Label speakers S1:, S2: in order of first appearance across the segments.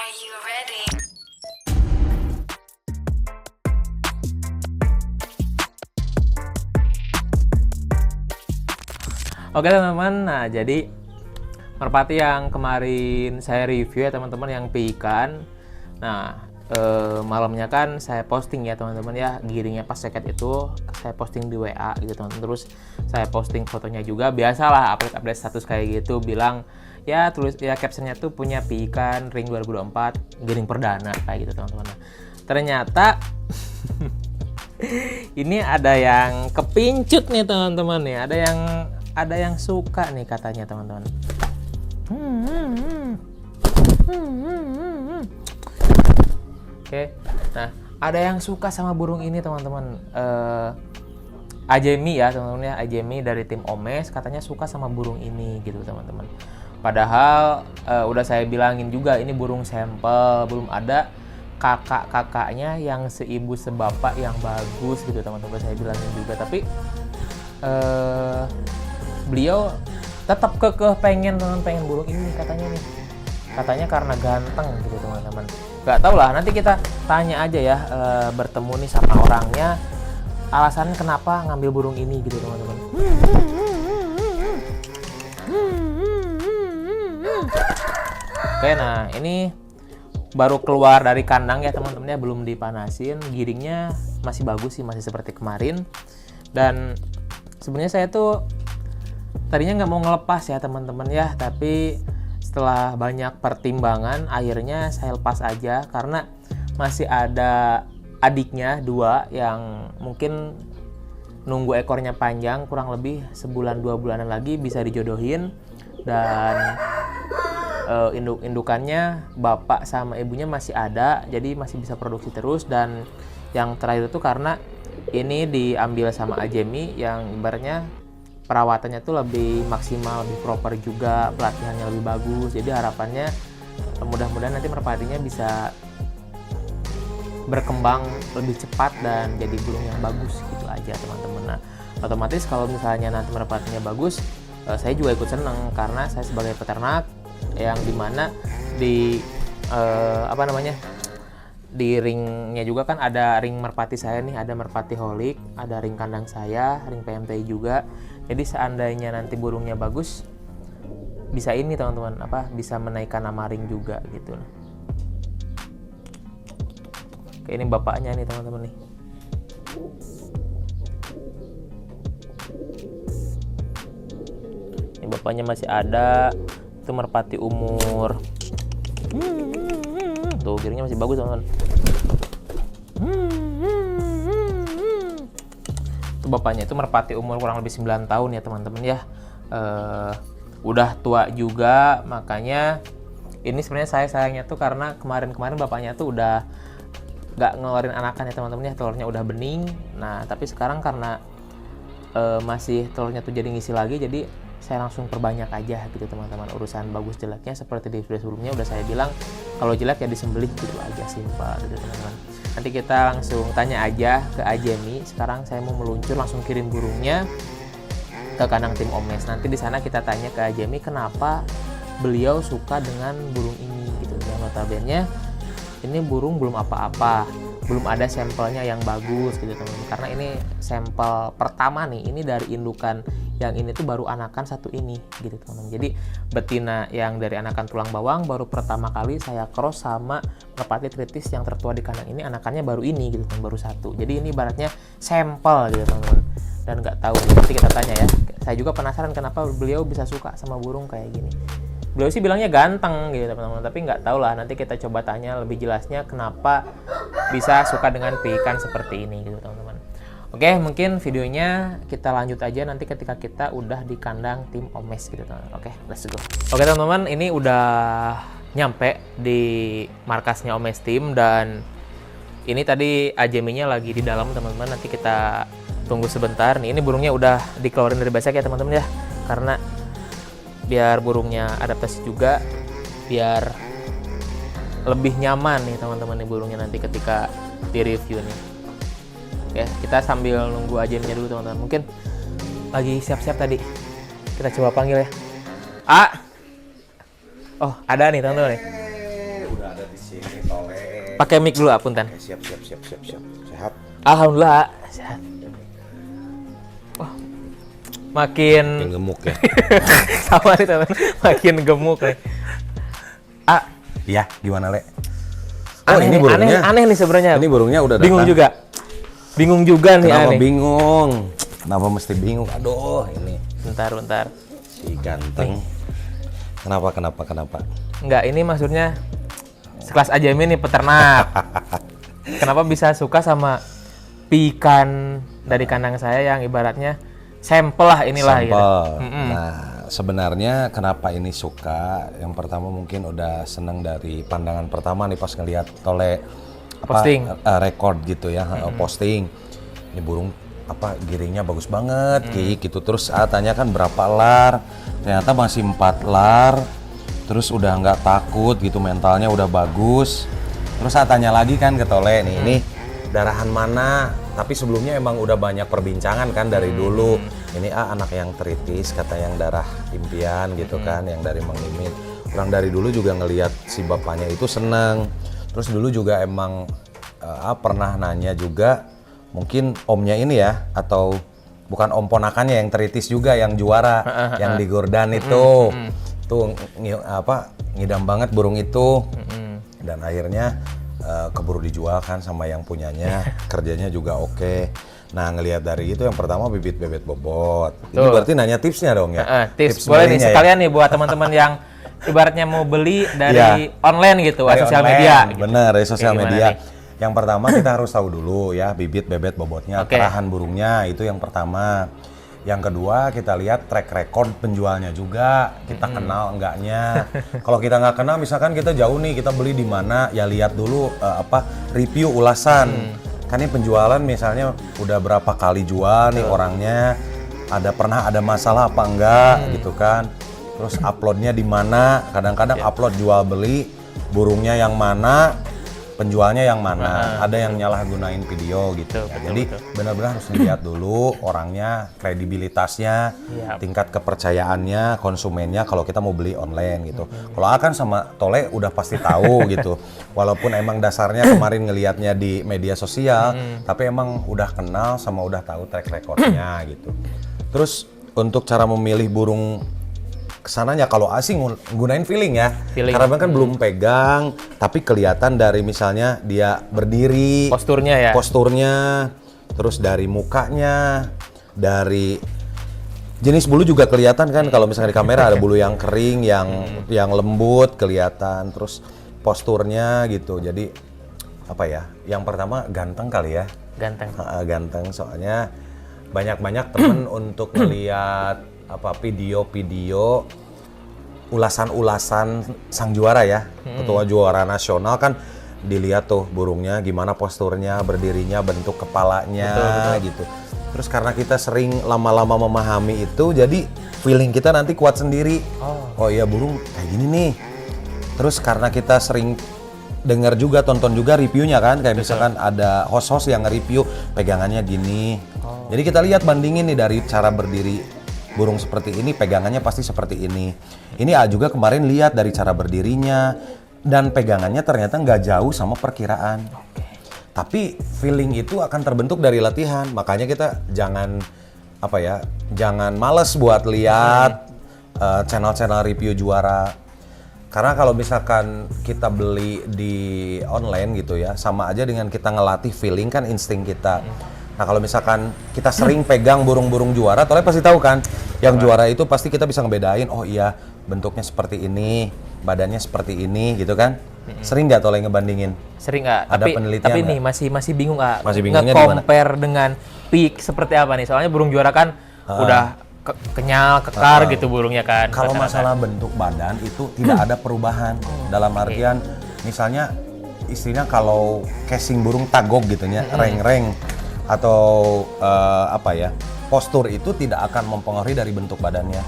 S1: Are you ready?
S2: Oke teman-teman, nah jadi merpati yang kemarin saya review ya teman-teman yang piikan. Nah malamnya kan saya posting ya teman-teman ya, giringnya pas seket itu saya posting di WA gitu teman-teman. Terus saya posting fotonya juga, biasalah update status kayak gitu, bilang ya tulis ya captionnya tuh punya piikan ring 2024 giring perdana kayak gitu teman-teman. Nah, ternyata ini ada yang kepincut nih teman-teman nih, ada yang suka nih katanya teman-teman. Oke, nah ada yang suka sama burung ini teman-teman. Ajemi ya teman-teman ya, Ajemi dari tim Omes katanya suka sama burung ini gitu teman-teman. Padahal udah saya bilangin juga ini burung sampel, belum ada kakak-kakaknya yang seibu sebapak yang bagus gitu teman-teman, saya bilangin juga. Tapi beliau tetap kekeh pengen burung ini katanya nih, katanya karena ganteng gitu teman-teman. Gak tau lah, nanti kita tanya aja ya, bertemu nih sama orangnya, alasannya kenapa ngambil burung ini gitu teman-teman. Oke, nah ini baru keluar dari kandang ya teman-teman ya, belum dipanasin. Giringnya masih bagus sih, masih seperti kemarin. Dan sebenarnya saya tuh tadinya nggak mau ngelepas ya teman-teman ya, tapi setelah banyak pertimbangan akhirnya saya lepas aja karena masih ada adiknya dua yang mungkin nunggu ekornya panjang, kurang lebih sebulan 2 bulanan lagi bisa dijodohin. Dan induk-indukannya bapak sama ibunya masih ada, jadi masih bisa produksi terus. Dan yang terakhir itu karena ini diambil sama Ajemi yang ibaratnya perawatannya tuh lebih maksimal, lebih proper juga, pelatihannya lebih bagus. Jadi harapannya mudah-mudahan nanti merpatinya bisa berkembang lebih cepat dan jadi burung yang bagus gitu aja teman-teman. Nah otomatis kalau misalnya nanti merpatinya bagus, saya juga ikut seneng karena saya sebagai peternak yang dimana di di ringnya juga kan ada ring merpati saya nih, ada merpati holik, ada ring kandang saya, ring PMTI juga. Jadi seandainya nanti burungnya bagus, bisa ini teman-teman, bisa menaikkan nama ring juga gitu. Oke, ini bapaknya nih teman-teman nih. Ini bapaknya masih ada, itu merpati umur. Tuh giringnya masih bagus teman-teman. Itu bapaknya, itu merpati umur kurang lebih 9 tahun ya teman-teman ya. Udah tua juga, makanya ini sebenarnya sayangnya tuh karena kemarin bapaknya tuh udah nggak ngeluarin anakan ya teman-teman ya, telurnya udah bening. Nah tapi sekarang karena masih telurnya tuh jadi ngisi lagi, jadi saya langsung perbanyak aja gitu teman-teman. Urusan bagus jeleknya seperti di video sebelumnya udah saya bilang, kalau jelek ya disembelih gitu aja, simpel gitu teman-teman. Nanti kita langsung tanya aja ke Ajemi. Sekarang saya mau meluncur langsung kirim burungnya ke kandang tim Omes. Nanti di sana kita tanya ke Ajemi kenapa beliau suka dengan burung ini gitu. Yang notabene ini burung belum apa-apa, belum ada sampelnya yang bagus gitu teman-teman. Karena ini sampel pertama nih, ini dari indukan yang ini tuh baru anakan satu ini gitu teman-teman. Jadi betina yang dari anakan tulang bawang baru pertama kali saya cross sama merpati tritis yang tertua di kandang ini, anakannya baru ini gitu teman, baru satu. Jadi ini ibaratnya sampel gitu teman-teman. Dan nggak tahu, nanti kita tanya ya. Saya juga penasaran kenapa beliau bisa suka sama burung kayak gini. Beliau sih bilangnya ganteng gitu teman-teman, tapi nggak tahu lah, nanti kita coba tanya lebih jelasnya kenapa bisa suka dengan piikan seperti ini gitu teman-teman. Oke, mungkin videonya kita lanjut aja nanti ketika kita udah di kandang tim Omes gitu teman-teman. Oke, let's go. Oke teman-teman, ini udah nyampe di markasnya Omes Team dan ini tadi Ajeminya lagi di dalam teman-teman. Nanti kita tunggu sebentar. Nih ini burungnya udah dikeluarin dari basek ya teman-teman ya, karena biar burungnya adaptasi juga, biar lebih nyaman nih teman-teman nih burungnya nanti ketika di review nih. Oke, kita sambil nunggu Ajeminya dulu teman-teman. Mungkin lagi siap-siap tadi. Kita coba panggil ya. Oh, ada nih teman-teman nih.
S3: Udah ada di
S1: di sini Tole.
S2: Pakai mic dulu Punten.
S1: Siap. Sehat.
S2: Alhamdulillah sehat. Wah, makin
S1: Gemuk ya.
S2: sama nih teman, makin gemuk nih.
S1: Iya, gimana Le?
S2: Aneh,
S1: ini
S2: nih,
S1: burungnya.
S2: aneh nih sebenarnya.
S1: Ini burungnya udah
S2: bingung
S1: datang.
S2: Bingung juga nih
S1: Kenapa
S2: aneh.
S1: bingung? Kenapa mesti bingung? Aduh, ini
S2: Bentar.
S1: si ganteng. Kenapa?
S2: Enggak, ini maksudnya sekelas Ajamin nih peternak. Kenapa bisa suka sama pikan dari kandang saya yang ibaratnya sampel lah inilah
S1: Sampel.
S2: gitu.
S1: Nah, sebenarnya kenapa ini suka? Yang pertama mungkin udah seneng dari pandangan pertama nih pas ngelihat Tole
S2: Posting.
S1: record gitu ya, posting. Ini burung giringnya bagus banget, gitu. Terus tanya kan berapa lar? Ternyata masih 4 lar. Terus udah nggak takut gitu, mentalnya udah bagus. Terus tanya lagi kan ke Tole nih, ini darahan mana? Tapi sebelumnya emang udah banyak perbincangan kan dari dulu. Ini anak yang teritis, kata yang darah impian gitu kan, yang dari Mang Mimin. Orang dari dulu juga ngelihat si bapaknya itu seneng. Terus dulu juga emang pernah nanya juga, mungkin omnya ini ya, atau bukan om ponakannya yang teritis juga, yang juara, yang di Gordon itu. Tuh ngidam banget burung itu. Dan akhirnya keburu dijual kan sama yang punyanya, kerjanya juga oke. Nah, ngelihat dari itu yang pertama bibit bebet bobot. Ini berarti nanya tipsnya dong ya?
S2: Tips boleh nih sekalian nih buat teman-teman yang ibaratnya mau beli dari online gitu,
S1: dari
S2: sosial
S1: online,
S2: media. Gitu.
S1: Bener, dari sosial media.
S2: Nih?
S1: Yang pertama kita harus tahu dulu ya bibit bebet bobotnya, kerahan burungnya, itu yang pertama. Yang kedua kita lihat track record penjualnya juga, kita kenal enggaknya. Kalau kita nggak kenal, misalkan kita jauh nih, kita beli di mana, ya lihat dulu review ulasan. Kan ini penjualan misalnya udah berapa kali jual nih orangnya, pernah ada masalah apa enggak gitu kan. Terus uploadnya di mana, kadang-kadang upload jual beli, burungnya yang mana, penjualnya yang mana, ada yang nyalahgunain video gitu. Jadi benar-benar harus dilihat dulu orangnya, kredibilitasnya, tingkat kepercayaannya, konsumennya kalau kita mau beli online gitu. Kalau akan sama Tole udah pasti tahu gitu. Walaupun emang dasarnya kemarin ngelihatnya di media sosial, tapi emang udah kenal sama udah tahu track recordnya gitu. Terus untuk cara memilih burung kesananya, kalau asing gunain feeling ya. Karena kan belum pegang, tapi kelihatan dari misalnya dia berdiri, posturnya, terus dari mukanya, dari jenis bulu juga kelihatan kan. Kalau misalnya di kamera ada bulu yang kering, yang lembut kelihatan, terus posturnya gitu. Jadi yang pertama ganteng kali ya. Ganteng, soalnya banyak temen untuk melihat video-video ulasan-ulasan sang juara ya, ketua juara nasional kan dilihat tuh burungnya gimana posturnya, berdirinya, bentuk kepalanya. Betul. Gitu. Terus karena kita sering lama-lama memahami itu, jadi feeling kita nanti kuat sendiri. Oh iya burung kayak gini nih. Terus karena kita sering dengar juga, tonton juga reviewnya kan, kayak misalkan ada host-host yang nge-review pegangannya gini. Jadi kita lihat, bandingin nih dari cara berdiri burung seperti ini, pegangannya pasti seperti ini. Ini juga kemarin lihat dari cara berdirinya, dan pegangannya ternyata nggak jauh sama perkiraan. Tapi feeling itu akan terbentuk dari latihan. Makanya kita jangan males buat lihat channel-channel review juara. Karena kalau misalkan kita beli di online gitu ya, sama aja dengan kita ngelatih feeling kan, insting kita. Nah kalau misalkan kita sering pegang burung-burung juara, Tole pasti tahu kan, yang juara itu pasti kita bisa ngebedain, oh iya bentuknya seperti ini, badannya seperti ini gitu kan. Sering nggak Tole ngebandingin?
S2: Sering nggak,
S1: ada penelitian
S2: tapi
S1: gak?
S2: nih masih bingung nggak?
S1: Masih bingungnya di mana?
S2: Nge-compare dengan peak seperti apa nih, soalnya burung juara kan udah kenyal, kekar gitu burungnya kan.
S1: Kalau masalah bentuk badan itu tidak ada perubahan, dalam artian misalnya istilah kalau casing burung tagok gitu ya, reng-reng atau postur itu tidak akan mempengaruhi dari bentuk badannya.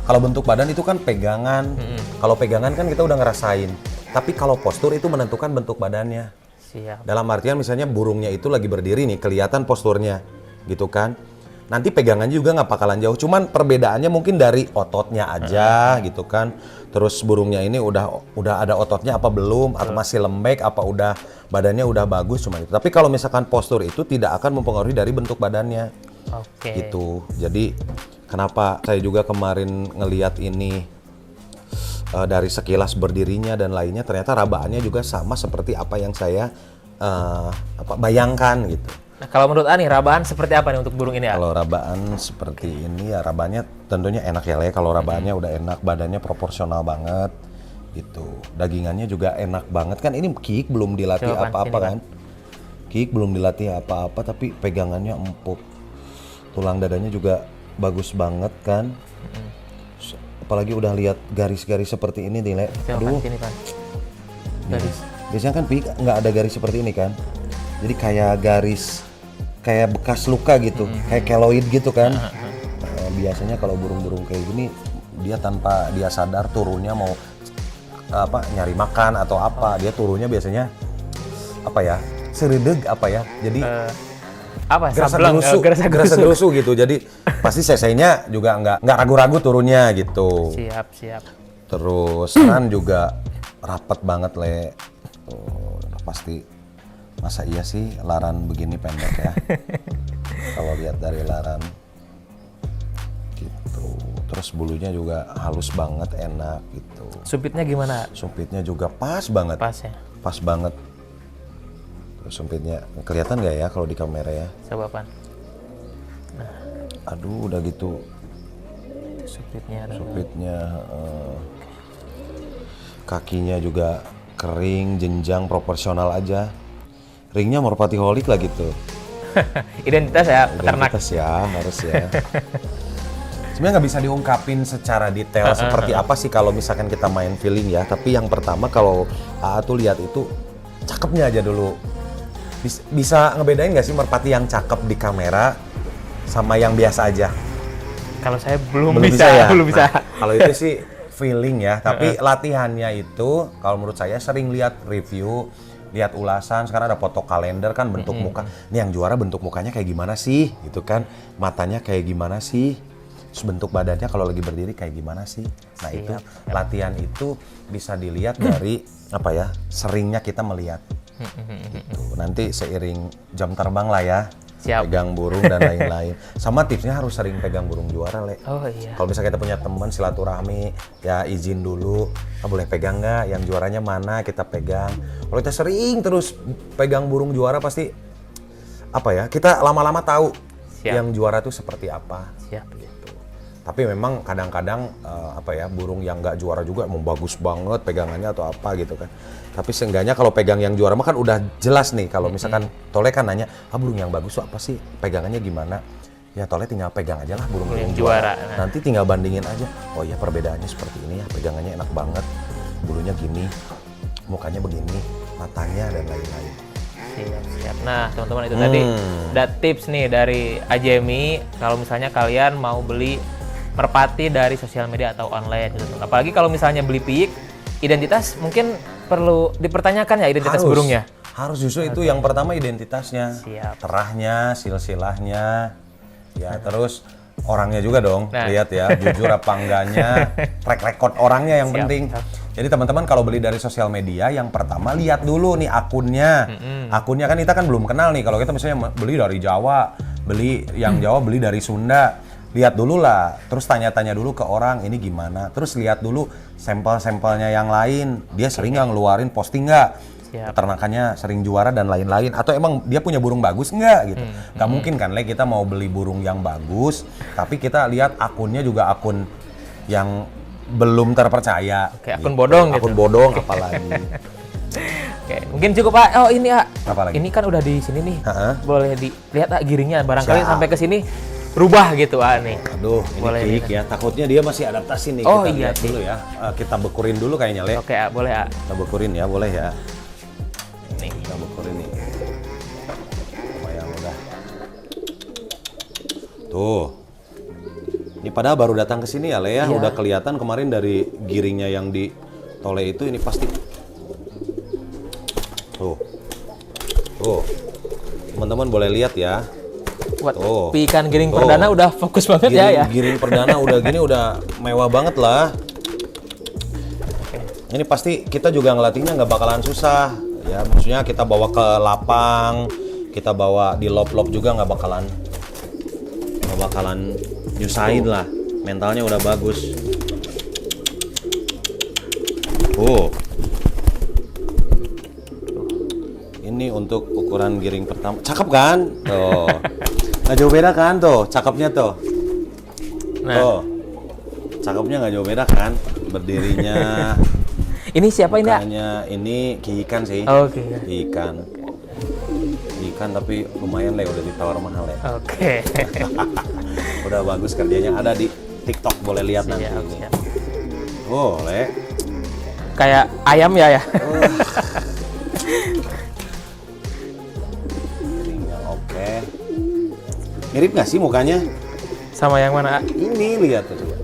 S1: Kalau bentuk badan itu kan pegangan, kalau pegangan kan kita udah ngerasain. Tapi kalau postur itu menentukan bentuk badannya. Dalam artian misalnya burungnya itu lagi berdiri nih, kelihatan posturnya gitu kan. nanti pegangannya juga nggak bakalan jauh. Cuman perbedaannya mungkin dari ototnya aja gitu kan. Terus burungnya ini udah ada ototnya apa belum, atau masih lembek, apa udah badannya udah bagus, cuma itu. Tapi kalau misalkan postur itu tidak akan mempengaruhi dari bentuk badannya.
S2: Oke.
S1: Gitu. Jadi kenapa saya juga kemarin ngelihat ini dari sekilas berdirinya dan lainnya, ternyata rabaannya juga sama seperti apa yang saya bayangkan gitu.
S2: Nah, kalau menurut Ani, rabaan seperti apa nih untuk burung ini ya?
S1: Kalau rabaan seperti ini ya, rabaannya tentunya enak ya Le. Kalau rabaannya udah enak, badannya proporsional banget gitu. Dagingannya juga enak banget kan. Ini Kiik belum dilatih apa-apa kan. Kiik belum dilatih apa-apa tapi pegangannya empuk. Tulang dadanya juga bagus banget kan. Apalagi udah lihat garis-garis seperti ini nih Le. Aduh.
S2: Sini, kan.
S1: Garis. Biasanya kan Kiik nggak ada garis seperti ini kan. Jadi kayak garis, kayak bekas luka gitu, kayak keloid gitu kan. Biasanya kalau burung-burung kayak gini, dia tanpa dia sadar turunnya mau nyari makan atau apa, dia turunnya biasanya seredeg jadi gerasa gerusu gitu. Jadi pasti sesenya juga nggak ragu-ragu turunnya gitu.
S2: Siap.
S1: Terus kan juga rapet banget Le. Pasti. Masa iya sih laran begini pendek ya? Kalau lihat dari laran gitu. Terus bulunya juga halus banget, enak gitu.
S2: Sumpitnya gimana?
S1: Sumpitnya juga pas banget.
S2: Pas ya?
S1: Pas banget. Terus sumpitnya kelihatan nggak ya kalau di kamera ya?
S2: Coba Pan.
S1: Nah. Aduh udah gitu. Sumpitnya kakinya juga kering, jenjang, proporsional aja. Ringnya merpati-holik lah gitu.
S2: Identitas ya, peternak.
S1: Identitas ya, harus ya. Sebenarnya nggak bisa diungkapin secara detail seperti apa sih kalau misalkan kita main feeling ya. Tapi yang pertama kalau AA tuh lihat itu cakepnya aja dulu. Bisa ngebedain nggak sih merpati yang cakep di kamera sama yang biasa aja?
S2: Kalau saya belum bisa ya. Belum bisa.
S1: Nah, kalau itu sih feeling ya. Tapi latihannya itu kalau menurut saya sering lihat review, lihat ulasan. Sekarang ada foto kalender kan, bentuk muka. Ini yang juara bentuk mukanya kayak gimana sih gitu kan, matanya kayak gimana sih, terus bentuk badannya kalau lagi berdiri kayak gimana sih. Nah itu latihan itu bisa dilihat dari seringnya kita melihat gitu. Nanti seiring jam terbang lah ya.
S2: Siap.
S1: Pegang burung dan lain-lain. Sama tipsnya harus sering pegang burung juara Le.
S2: Oh iya.
S1: Kalau misalnya kita punya teman silaturahmi, ya izin dulu, boleh pegang nggak? Yang juaranya mana? Kita pegang. Kalau kita sering terus pegang burung juara pasti kita lama-lama tahu yang juara tuh seperti apa.
S2: Siap.
S1: Gitu. Tapi memang kadang-kadang burung yang nggak juara juga mau bagus banget pegangannya atau apa gitu kan. Tapi seenggaknya kalau pegang yang juara mah kan udah jelas nih. Kalau misalkan Tole kan nanya, burung yang bagus tuh apa sih? Pegangannya gimana? Ya Tole tinggal pegang aja lah burung juara. Nanti tinggal bandingin aja. Oh iya perbedaannya seperti ini ya. Pegangannya enak banget. Bulunya gini, mukanya begini, matanya dan lain-lain.
S2: Siap. Nah teman-teman itu tadi ada tips nih dari Ajemi. Kalau misalnya kalian mau beli merpati dari sosial media atau online gitu. Apalagi kalau misalnya beli piik, identitas mungkin perlu dipertanyakan ya identitas burungnya.
S1: Harus justru itu yang pertama identitasnya.
S2: Siap.
S1: Terahnya, silsilahnya. Ya terus orangnya juga dong. Lihat ya, jujur apa enggaknya, track record orangnya yang penting. Jadi teman-teman kalau beli dari sosial media yang pertama lihat dulu nih akunnya. Akunnya kan kita kan belum kenal nih. Kalau kita misalnya beli dari Jawa, beli yang Jawa beli dari Sunda. Lihat dulu lah, terus tanya-tanya dulu ke orang ini gimana, terus lihat dulu sampel-sampelnya yang lain, dia sering nggak ngeluarin posting nggak, peternakannya sering juara dan lain-lain, atau emang dia punya burung bagus nggak gitu. Nggak mungkin kan Le kita mau beli burung yang bagus, tapi kita lihat akunnya juga akun yang belum terpercaya.
S2: Akun bodong gitu.
S1: Akun bodong apalagi.
S2: Oke, mungkin cukup Pak. Oh ini
S1: Apalagi?
S2: Ini kan udah di sini nih. Boleh dilihat giringnya, barangkali sampai ke sini rubah gitu nih.
S1: Aduh, ini boleh Kiik ya. Takutnya dia masih adaptasi nih.
S2: Oh
S1: kita
S2: iya
S1: dulu ya. Kita bekurin dulu kayaknya Le.
S2: Oke, boleh
S1: Kita bekurin ya, boleh ya.
S2: Nih.
S1: Kita bekurin nih. Lumayan udah. Tuh. Ini padahal baru datang ke sini ya Le ya. Iya. Udah kelihatan kemarin dari giringnya yang di Tole itu ini pasti. Tuh. Teman-teman boleh lihat ya.
S2: Buat
S1: Tuh.
S2: ikan giring
S1: Tuh.
S2: perdana udah fokus banget ya.
S1: Giring perdana udah gini udah mewah banget lah. Ini pasti kita juga ngelatihnya nggak bakalan susah. Ya, maksudnya kita bawa ke lapang, kita bawa di lob-lob juga nggak bakalan nyusahin lah. Mentalnya udah bagus. Ini untuk ukuran giring pertama. Cakep kan? Tuh. Nggak jauh beda kan tuh, cakepnya tuh.
S2: Nah.
S1: Tuh. Cakepnya nggak jauh beda kan? Berdirinya.
S2: Ini siapa ini, Ya?
S1: Makanya ini Kiikan sih.
S2: Oke.
S1: Kiikan. Kiikan tapi lumayan lah udah ditawar mahal ya.
S2: Oke.
S1: Udah bagus kerjanya, ada di TikTok, boleh lihat nanti.
S2: Siap.
S1: Boleh.
S2: Kayak ayam ya.
S1: Giringnya oke. Mirip nggak sih mukanya?
S2: Sama yang mana?
S1: Ini lihat tuh coba.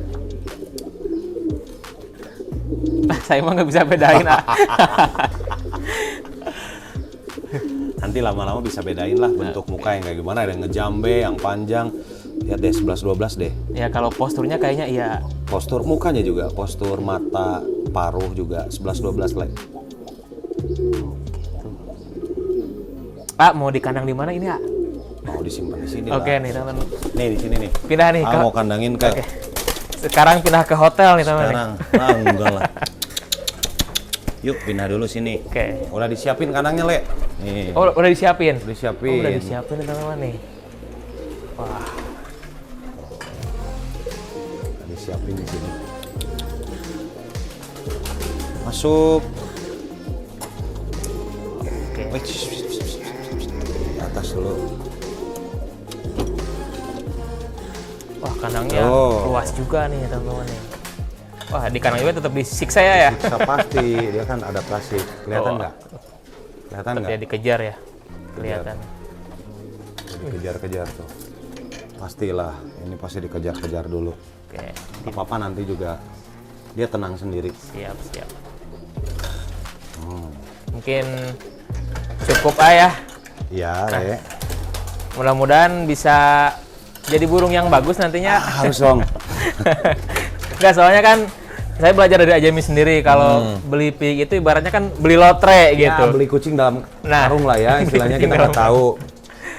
S2: Saya mah nggak bisa bedain.
S1: Nanti lama-lama bisa bedain lah bentuk muka yang kayak gimana, ada yang ngejambe, yang panjang. Lihat deh 11-12 deh.
S2: Ya kalau posturnya kayaknya iya.
S1: Postur mukanya juga, postur mata, paruh juga 11-12 lah.
S2: Mau dikandang di mana ini, Ya?
S1: Mau disimpan di sini
S2: Oke
S1: lah.
S2: nih teman-teman.
S1: Nih di sini nih.
S2: Pindah nih
S1: Mau kandangin ke.
S2: Oke. Sekarang pindah ke hotel nih teman-teman.
S1: Sekarang, enggak lah. Yuk pindah dulu sini.
S2: Oke.
S1: Udah disiapin kandangnya, Le. Nih.
S2: Oh, udah disiapin?
S1: Udah disiapin.
S2: Oh, udah disiapin nih teman-teman nih. Wah.
S1: Udah disiapin di sini. Masuk.
S2: Oke.
S1: Wih, di atas dulu.
S2: Wah, kandangnya
S1: Oh.
S2: luas juga nih teman-teman nih. Wah, di kandang juga tetap disiksa ya.
S1: Bisa pasti, dia kan ada plastik. Kelihatan
S2: Oh.
S1: nggak? Kelihatan
S2: Tetap
S1: nggak?
S2: ya dikejar ya. Kelihatan.
S1: Dikejar-kejar tuh. Pastilah, ini pasti dikejar-kejar dulu.
S2: Oke.
S1: Apa-apa nanti juga dia tenang sendiri.
S2: Siap. Mungkin cukup ya.
S1: Iya, Le.
S2: Mudah-mudahan bisa jadi burung yang bagus nantinya.
S1: Harus dong.
S2: Enggak, soalnya kan saya belajar dari Ajami sendiri kalau beli pig itu ibaratnya kan beli lotre gitu.
S1: Ya, beli kucing dalam karung lah ya, istilahnya kita nggak tahu.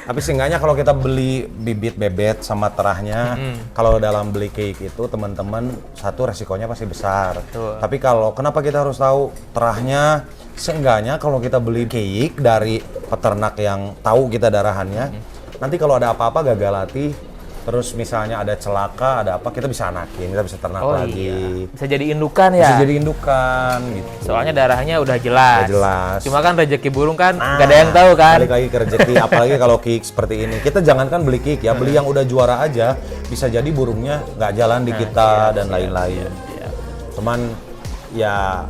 S1: Tapi seenggaknya kalau kita beli bibit bebet sama terahnya, kalau dalam beli cake itu teman-teman, satu resikonya pasti besar.
S2: Betul.
S1: Tapi kalau kenapa kita harus tahu terahnya? Seenggaknya kalau kita beli cake dari peternak yang tahu kita darahannya, nanti kalau ada apa-apa gagal latih, terus misalnya ada celaka, ada apa, kita bisa anakin, kita bisa ternak lagi.
S2: Iya. Bisa jadi indukan ya.
S1: Bisa jadi indukan gitu.
S2: Soalnya darahnya udah jelas.
S1: Udah jelas.
S2: Cuma kan rezeki burung kan nggak ada yang tahu kan.
S1: Balik lagi ke rezeki, apalagi kalau kick seperti ini. Kita jangankan beli kick ya, beli yang udah juara aja, bisa jadi burungnya nggak jalan di kita dan lain-lain. Cuman ya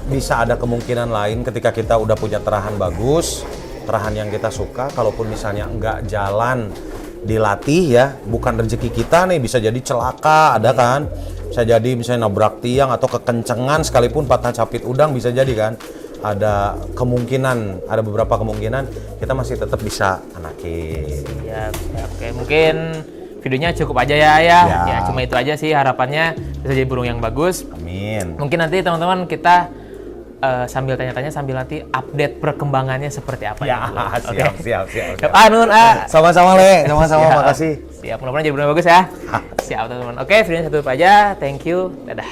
S1: bisa ada kemungkinan lain ketika kita udah punya terahan bagus, terahan yang kita suka, kalaupun misalnya nggak jalan dilatih ya, bukan rezeki kita nih, bisa jadi celaka, ada kan? Bisa jadi misalnya nabrak tiang atau kekencengan sekalipun patah capit udang bisa jadi kan? Ada kemungkinan, ada beberapa kemungkinan kita masih tetap bisa anakin.
S2: Siap. Oke, mungkin videonya cukup aja ya. Ya, cuma itu aja sih harapannya bisa jadi burung yang bagus.
S1: Amin.
S2: Mungkin nanti teman-teman kita sambil tanya-tanya sambil nanti update perkembangannya seperti apa
S1: Ya,
S2: Oke.
S1: siap.
S2: Anun,
S1: Sama-sama, Le. Sama-sama,
S2: Siap.
S1: makasih.
S2: Siap, mudah-mudahan jadi burung yang bagus ya. Siap teman-teman. Oke, videonya satu aja. Thank you. Dadah.